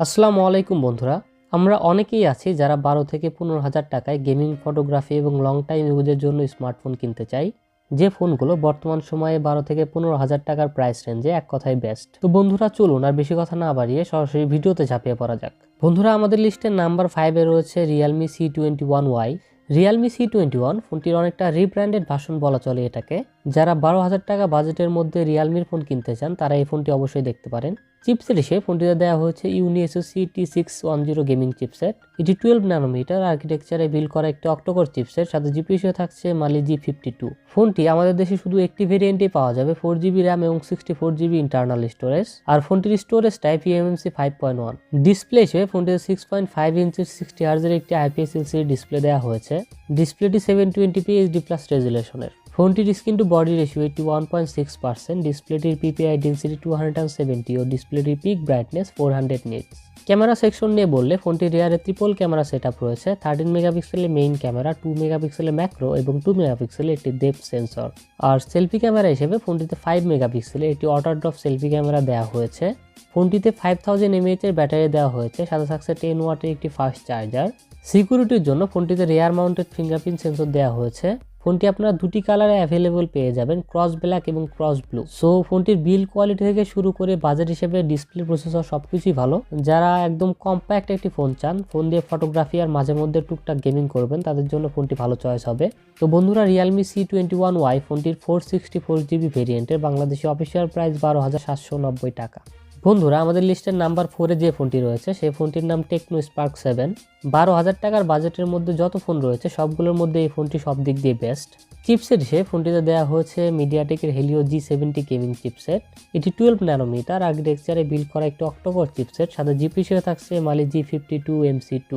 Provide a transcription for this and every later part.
আসসালামু আলাইকুম বন্ধুরা, আমরা অনেকেই আছি যারা 12 থেকে 15,000 টাকায় গেমিং, ফটোগ্রাফি এবং লং টাইম ইউজের জন্য স্মার্টফোন কিনতে চাই। যে ফোনগুলো বর্তমান সময়ে 12 থেকে 15,000 টাকার প্রাইস রেঞ্জে এক কথায় বেস্ট। তো বন্ধুরা চলুন আর বেশি কথা না বাড়িয়ে সরাসরি ভিডিওতে ঝাঁপিয়ে পড়া যাক। বন্ধুরা আমাদের লিস্টের নাম্বার 5-এ রয়েছে রিয়েলমি C21Y। রিয়েলমি C21 ফোনটির অনেকটা রিব্র্যান্ডেড ভার্সন বলা চলে এটাকে। যারা 12,000 টাকা বাজেটের মধ্যে রিয়েলমির ফোন কিনতে চান তারা এই ফোনটি অবশ্যই দেখতে পারেন। চিপসেট হিসেবে ফোনটিতে দেওয়া হয়েছে ইউনিএসওসি T610 গেমিং চিপসেট। এটি 12 ন্যানোমিটার আর্কিটেকচারে বিল্ড করা একটি অক্টোকোর চিপসেট, সাথে জিপিইউ থাকছে মালি G52। ফোনটি আমাদের দেশে শুধু একটি ভেরিয়েন্টে পাওয়া যাবে, 4GB র্যাম এবং 64GB ইন্টারনাল স্টোরেজ। আর ফোনটির স্টোরেজ টাইপ eMMC 5.1। ডিসপ্লে হিসেবে ফোনটিতে 6.5 ইঞ্চির 60Hz একটি IPS LCD ডিসপ্লে দেওয়া হয়েছে। ডিসপ্লেটি 720p HD+ রেজুলেশনের। ফোনটির স্ক্রিন টু বডি রেশিও 81.6%, ডিসপ্লেটির পিপিআই ডেন্সিটি 270 ও ডিসপ্লেটির peak brightness 400 nits. Camera section নিয়ে বললে ফোনটির রিয়ারে ট্রিপল ক্যামেরা সেটআপ রয়েছে। 13 মেগাপিক্সেলের মেইন ক্যামেরা, 2 মেগাপিক্সেলের ম্যাক্রো এবং 2 মেগাপিক্সেলের একটি ডেপথ সেন্সর। আর সেলফি ক্যামেরা হিসেবে ফোনটিতে 5 মেগাপিক্সেলের একটি অটো ড্রপ সেলফি ক্যামেরা দেওয়া হয়েছে। ফোনটিতে 5000 mAh এর ব্যাটারি দেওয়া হয়েছে, সাথে থাকছে 10 ওয়াটের একটি ফাস্ট চার্জার। সিকিউরিটির জন্য ফোনটিতে রিয়ার মাউন্টেড ফিঙ্গারপ্রিন্ট সেন্সর দেওয়া হয়েছে। ফোনটি আপনারা দুটি কালারে অ্যাভেলেবল পেয়ে যাবেন, ক্রস ব্ল্যাক এবং ক্রস ব্লু। সো ফোনটির বিল্ড কোয়ালিটি থেকে শুরু করে বাজেট হিসেবে ডিসপ্লে, প্রসেসর সবকিছুই ভালো। যারা একদম কম্প্যাক্ট একটি ফোন চান, ফোন দিয়ে ফটোগ্রাফি আর মাঝে মধ্যে টুকটাক গেমিং করবেন, তাদের জন্য ফোনটি ভালো চয়েস হবে। তো বন্ধুরা, রিয়েলমি C21Y ফোনটির 464GB ভেরিয়েন্টের বাংলাদেশি অফিসিয়াল প্রাইস 12,790 টাকা। বন্ধুরা, আমাদের লিস্টের নাম্বার 4-এ যে ফোনটি রয়েছে সেই ফোনটির নাম টেকনো স্পার্ক 7। 12,000 টাকার বাজেটের মধ্যে যত ফোন রয়েছে সবগুলোর মধ্যে এই ফোনটি সব দিক দিয়ে বেস্ট। চিপসেট হিসেবে ফোনটিতে দেওয়া হয়েছে মিডিয়াটেকের হেলিও G70 গেমিং চিপসেট। এটি 12 ন্যানোমিটার আর্কিটেকচারে বিল্ড করা একটি অক্টোকোর চিপসেট, সাথে জিপিইউ থাকছে মালি G52 MC2।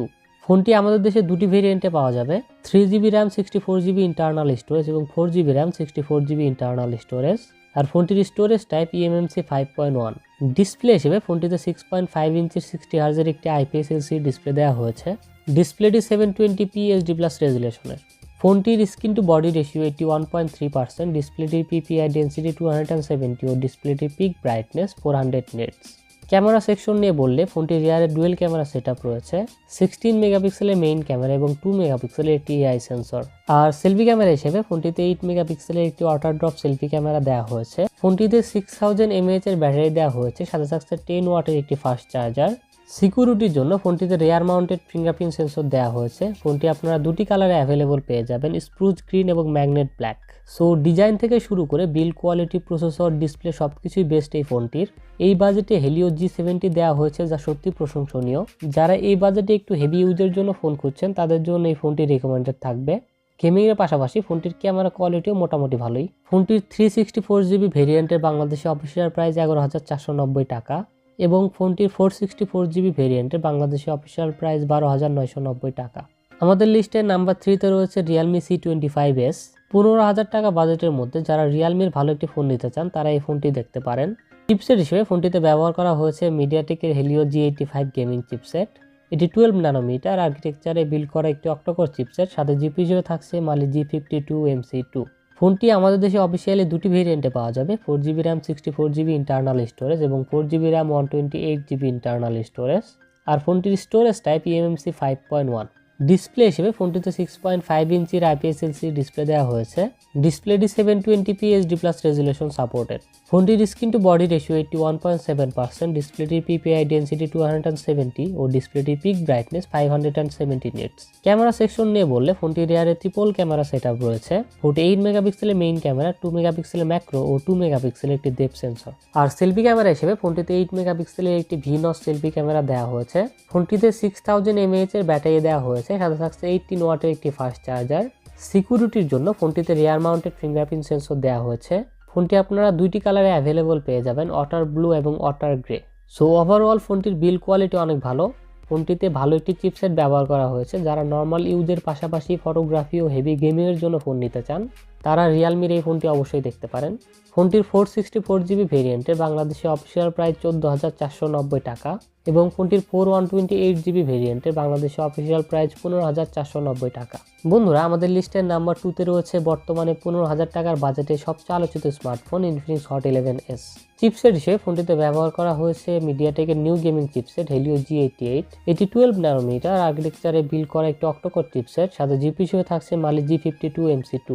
ফোনটি আমাদের দেশে দুটি ভেরিয়েন্টে পাওয়া যাবে, 3GB RAM 64GB internal storage এবং 4GB RAM 64GB internal storage. আর ফোনটির স্টোরেজ টাইপ eMMC 5.1। ডিসপ্লে হিসেবে ফোনটিতে 6.5 ইঞ্চির 60Hz একটি IPS LCD ডিসপ্লে দেওয়া হয়েছে। ডিসপ্লেটি 720p HD+ রেজুলেশনের। ফোনটির স্ক্রিন টু বডি রেশিও 81.3%, ডিসপ্লেটির পিপিআই ডেন্সিটি 270 ও ডিসপ্লেটির peak brightness 400 nits. Camera section নিয়ে বললে ফোনটির রিয়ারে ডুয়েল ক্যামেরা সেটআপ রয়েছে, 16 মেগাপিক্সেলের মেইন ক্যামেরা এবং 2 মেগাপিক্সেলের একটি AI সেন্সর। আর সেলফি ক্যামেরা হিসেবে ফোনটিতে 8 মেগাপিক্সেলের একটি অটো ড্রপ সেলফি ক্যামেরা দেওয়া হয়েছে। ফোনটিতে 6000 mAh এর ব্যাটারি দেওয়া হয়েছে, সাথে থাকছে 10 ওয়াটের একটি ফাস্ট চার্জার। সিকিউরিটির জন্য ফোনটিতে রিয়ার মাউন্টেড ফিঙ্গারপ্রিন্ট সেন্সর দেওয়া হয়েছে। ফোনটি আপনারা দুটি কালারে অ্যাভেলেবল পেয়ে যাবেন, স্প্রুজ গ্রিন এবং ম্যাগনেট ব্ল্যাক। সো ডিজাইন থেকে শুরু করে বিল্ড কোয়ালিটি, প্রসেসর, ডিসপ্লে সবকিছুই বেস্ট এই ফোনটির। এই বাজেটে হেলিও G70 দেওয়া হয়েছে, যা সত্যি প্রশংসনীয়। যারা এই বাজেটে একটু হেভি ইউজের জন্য ফোন খুঁজছেন তাদের জন্য এই ফোনটি রেকমেন্ডেড থাকবে। গেমিং এর পাশাপাশি ফোনটির ক্যামেরা কোয়ালিটিও মোটামুটি ভালোই। ফোনটির 364GB ভেরিয়েন্টের বাংলাদেশে অফিসিয়াল প্রাইস 11,490 টাকা এবং ফোনটির 464GB ভেরিয়েন্টের বাংলাদেশে অফিসিয়াল প্রাইস 12,990 টাকা। আমাদের লিস্টের নাম্বার 3-তে রয়েছে রিয়েলমি C25S। 15,000 টাকা বাজেটের মধ্যে যারা রিয়েলমির ভালো একটি ফোন নিতে চান তারা এই ফোনটি দেখতে পারেন। চিপসেট হিসেবে ফোনটিতে ব্যবহার করা হয়েছে মিডিয়াটেকের হেলিও G85 গেমিং চিপসেট। এটি 12 ন্যানোমিটার আর্কিটেকচারে বিল্ড করা একটি অক্টোকোর চিপসেট, সাথে জিপিইউ থাকছে মালি G52 MC2। ফোনটি আমাদের দেশে অফিসিয়ালি দুটি ভেরিয়েন্টে পাওয়া যাবে, 4GB RAM 64GB internal storage এবং 4GB RAM 128GB internal storage. আর ফোনটির স্টোরেজ টাইপ eMMC 5.1। ডিসপ্লে হিসেবে ফোনটিতে 6.5 ইঞ্চির IPS LCD ডিসপ্লে দেওয়া হয়েছে। ডিসপ্লেটি 720p HD+ রেজুলেশন সাপোর্টেড। ফোনটির স্ক্রিন টু বডি রেশিও 81.7%, ডিসপ্লেটির পিপিআই ডেন্সিটি 270 ও ডিসপ্লেটির peak brightness 570 nits. Camera section নিয়ে বললে ফোনটির রিয়ারে ট্রিপল ক্যামেরা সেটআপ রয়েছে। ফোনটি 8 মেগাপিক্সেলের মেইন ক্যামেরা, 2 মেগাপিক্সেলের ম্যাক্রো ও 2 মেগাপিক্সেলের একটি ডেপথ সেন্সর। আর সেলফি ক্যামেরা হিসেবে ফোনটিতে 8 মেগাপিক্সেলের একটি V-notch সেলফি ক্যামেরা দেওয়া হয়েছে। ফোনটিতে 6000 mAh এর ব্যাটারি দেওয়া হয়েছে, সাথে থাকছে 18 ওয়াটের একটি ফাস্ট চার্জার। সিকিউরিটির জন্য ফোনটিতে রিয়ার মাউন্টেড ফিঙ্গারপ্রিন্ট সেন্সর দেওয়া হয়েছে। ফোনটি আপনারা দুইটি কালারে অ্যাভেলেবল পেয়ে যাবেন, ওয়াটার ব্লু এবং ওয়াটার গ্রে। সো ওভারঅল ফোনটির বিল্ড কোয়ালিটি অনেক ভালো। ফোনটিতে ভালো একটি চিপসেট ব্যবহার করা হয়েছে। যারা নর্মাল ইউজের পাশাপাশি ফটোগ্রাফি ও হেভি গেমিংয়ের জন্য ফোন নিতে চান তারা রিয়েলমির এই ফোনটি অবশ্যই দেখতে পারেন। ফোনটির 464GB ভেরিয়েন্টের বাংলাদেশে অফিসিয়াল প্রাইস 14,490 টাকা এবং ফোনটির 4128GB ভেরিয়েন্টের বাংলাদেশে অফিসিয়াল প্রাইস 15,490 টাকা। বন্ধুরা, আমাদের লিস্টের নাম্বার 2তে রয়েছে বর্তমানে 15,000 টাকার বাজেটে সবচেয়ে আলোচিত smartphone Infinix hot 11s। Chipset হিসেবে ফোনটিতে ব্যবহার করা হয়েছে মিডিয়াটেকের new gaming chipset Helio G88। এটি 12 ন্যানোমিটার আর্কিটেকচারে বিল্ড করা একটি অক্টোকোর চিপসেট, সাথে জিপি হিসেবে থাকছে মালি G52MC2।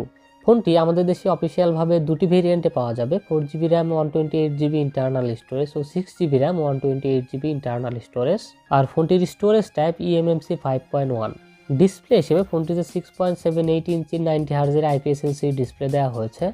ফোনটি আমাদের দেশে অফিসিয়ালভাবে দুটি ভেরিয়েন্টে পাওয়া যাবে, 4GB RAM 128GB internal storage ও 6GB RAM 128GB internal storage. আর ফোনটির স্টোরেজ টাইপ eMMC 5.1। ডিসপ্লে হিসেবে ফোনটিতে 6.78 ইঞ্চি 90Hz IPS LCD ডিসপ্লে দেওয়া হয়েছে।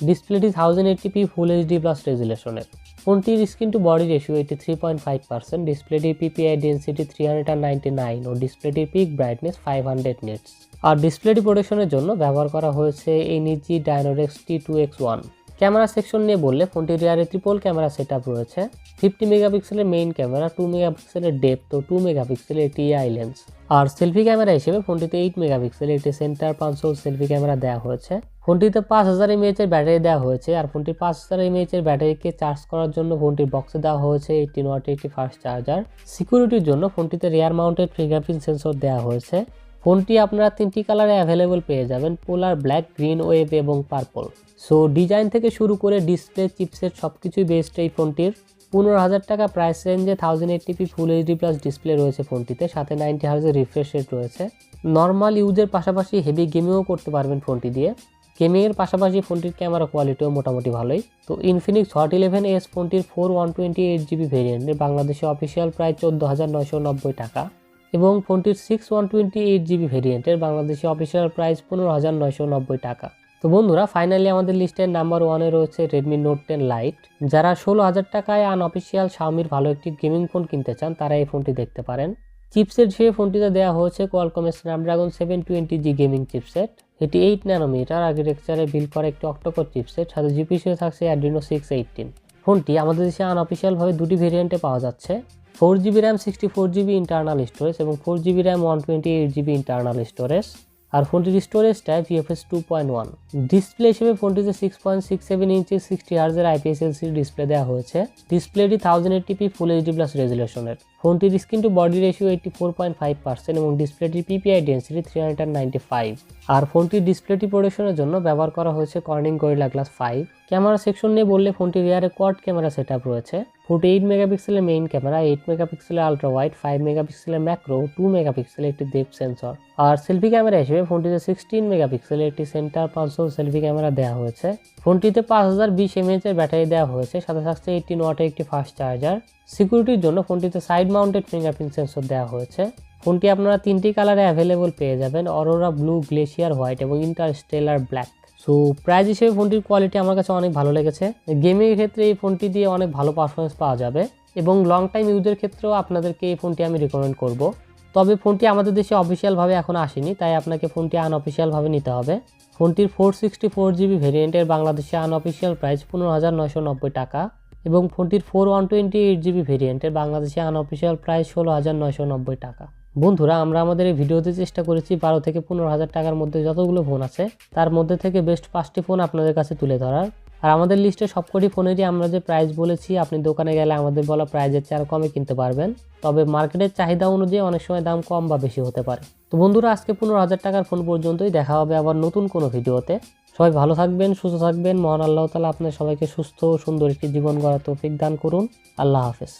ডিসপ্লেটি 1080p ফুল এইচডি প্লাস রেজুলেশনের। ফোনটির স্ক্রিন টু বডি রেশিও 83.5%, ডিসপ্লেটির পিপিআই ডেন্সিটি 399 ও ডিসপ্লেটির পিক ব্রাইটনেস 500 নিটস। আর ডিসপ্লেটি প্রোটেকশনের জন্য ব্যবহার করা হয়েছে NEG Dynorex T2X1। Camera section নিয়ে বললে ফোনটির রিয়ারে ট্রিপল ক্যামেরা সেটআপ রয়েছে, 50 মেগাপিক্সেলের মেইন ক্যামেরা, 2 মেগাপিক্সেলের ডেপথ ও 2 মেগাপিক্সেলের একটি AI লেন্স। আর সেলফি ক্যামেরা হিসেবে ফোনটিতে 8 মেগাপিক্সেলের একটি সেন্টার পাঞ্চহোল সেলফি ক্যামেরা দেওয়া হয়েছে। ফোনটিতে 5000 mAh এর ব্যাটারি দেওয়া হয়েছে। আর ফোনটির 5000 mAh এর ব্যাটারিকে চার্জ করার জন্য ফোনটির বক্সে দেওয়া হয়েছে 18 ওয়াটের একটি ফাস্ট চার্জার। সিকিউরিটির জন্য ফোনটিতে রিয়ার মাউন্টেড ফিঙ্গারপ্রিন্ট সেন্সর দেওয়া হয়েছে। ফোনটি আপনারা 3টি কালারে অ্যাভেলেবল পেয়ে যাবেন, পোলার, ব্ল্যাক, গ্রিন, ওয়েভ এবং পার্পল। সো ডিজাইন থেকে শুরু করে ডিসপ্লে, চিপসেট সবকিছুই বেস্ট এই ফোনটির। 15,000 টাকা প্রাইস রেঞ্জে 1080p full HD plus display রয়েছে ফোনটিতে, সাথে 90Hz রিফ্রেশ রেট রয়েছে। নর্মাল ইউজের পাশাপাশি হেভি গেমিংও করতে পারবেন ফোনটি দিয়ে। গেমিংয়ের পাশাপাশি ফোনটির ক্যামেরা কোয়ালিটিও মোটামুটি ভালোই। তো ইনফিনিক্স হট 11s ফোনটির 4128GB ভেরিয়েন্টের বাংলাদেশে অফিসিয়াল প্রাইস 14,990 টাকা এবং ফোনটির 6128GB ভেরিয়েন্টের বাংলাদেশে অফিসিয়াল প্রাইস 15,990 টাকা। তো বন্ধুরা, ফাইনালি আমাদের লিস্টের নাম্বার 1-এ রয়েছে Redmi Note 10 Lite। যারা 16,000 টাকায় আনঅফিসিয়াল Xiaomiর ভালো একটি গেমিং ফোন কিনতে চান তারা এই ফোনটি দেখতে পারেন। চিপসেট হিসেবে ফোনটিতে দেওয়া হয়েছে কোয়ালকমের Snapdragon 720G গেমিং চিপসেট। এটি 8 ন্যানোমিটার আর্কিটেকচারে বিল্ড করা একটি অক্টোকোর চিপসেট, সাথে জিপি হিসেবে থাকছে Adreno 618। ফোনটি আমাদের দেশে আনঅফিসিয়ালভাবে দুটি ভেরিয়েন্টে পাওয়া যাচ্ছে, 4GB RAM 64GB internal storage এবং 4GB RAM 128GB internal storage. আর ফোনটির স্টোরেজ টাইপ UFS 2.1। ডিসপ্লে হিসেবে ফোনটিতে 6.67 ইঞ্চি 60Hz IPS LCD ডিসপ্লে দেওয়া হয়েছে। ডিসপ্লেটি 1080p ফুল এইচডি প্লাস রেজুলেশনের। ফোনটির স্ক্রিন টু বডি রেশিও 84.5% এবং ডিসপ্লেটির পিপিআই ডেন্সিটি 395। আর ফোনটির ডিসপ্লেটি প্রোটেকশনের জন্য ব্যবহার করা হয়েছে Corning gorilla glass 5। Camera section নিয়ে বললে ফোনটির রিয়ারে কোয়াড ক্যামেরা সেটআপ রয়েছে। 48 মেগাপিক্সেলের মেইন ক্যামেরা, 8 মেগাপিক্সেলের আলট্রা ওয়াইড, 5 মেগাপিক্সেলের ম্যাক্রো, 2 মেগাপিক্সেলের একটি ডেপথ সেন্সর। আর সেলফি ক্যামেরা হিসেবে ফোনটিতে 16 মেগাপিক্সেলের একটি সেন্টার পাঞ্চহোল সেলফি ক্যামেরা দেওয়া হয়েছে। ফোনটিতে 5020 mAh এর ব্যাটারি দেওয়া হয়েছে, সাথে থাকছে 18 ওয়াটের একটি ফাস্ট চার্জার। সিকিউরিটির জন্য ফোনটিতে সাইড মাউন্টেড ফিঙ্গারপ্রিন্ট সেন্সর দেওয়া হয়েছে। ফোনটি আপনারা 3টি কালারে অ্যাভেলেবল পেয়ে যাবেন, অরোরা ব্লু, গ্লেশিয়ার হোয়াইট এবং ইন্টারস্টেলার ব্ল্যাক। সো প্রাইস হিসেবে ফোনটির কোয়ালিটি আমার কাছে অনেক ভালো লেগেছে। গেমিংয়ের ক্ষেত্রে এই ফোনটি দিয়ে অনেক ভালো পারফরমেন্স পাওয়া যাবে এবং লং টাইম ইউজের ক্ষেত্রেও আপনাদেরকে এই ফোনটি আমি রিকমেন্ড করব। তবে ফোনটি আমাদের দেশে অফিসিয়ালভাবে এখন আসেনি, তাই আপনাকে ফোনটি আনঅফিসিয়ালভাবে নিতে হবে। ফোনটির 464GB ভেরিয়েন্টের বাংলাদেশে আনঅফিসিয়াল প্রাইস 15,990 টাকা এবং ফোনটির 4128GB ভেরিয়েন্টের বাংলাদেশে আনঅফিসিয়াল প্রাইস 16,990 টাকা। বন্ধুরা, আমরা আমাদের এই ভিডিওতে চেষ্টা করেছি 12 থেকে 15,000 টাকার মধ্যে যতগুলো ফোন আছে তার মধ্যে থেকে বেস্ট 5টি ফোন আপনাদের কাছে তুলে ধরার। আর আমাদের লিস্টে সবকটি ফোনেরই আমরা যে প্রাইস বলেছি, আপনি দোকানে গেলে আমাদের বলা প্রাইজের চেয়ে আরও কমে কিনতে পারবেন। তবে মার্কেটের চাহিদা অনুযায়ী অনেক সময় দাম কম বা বেশি হতে পারে। তো বন্ধুরা, আজকে 15,000 টাকার ফোন পর্যন্তই। দেখা হবে আবার নতুন কোনো ভিডিওতে। সবাই ভালো থাকবেন, সুস্থ থাকবেন। মহান আল্লাহ তাআলা আপনাদের সবাইকে সুস্থ ও সুন্দর একটি জীবন গড়ার তৌফিক দান করুন। আল্লাহ হাফেজ।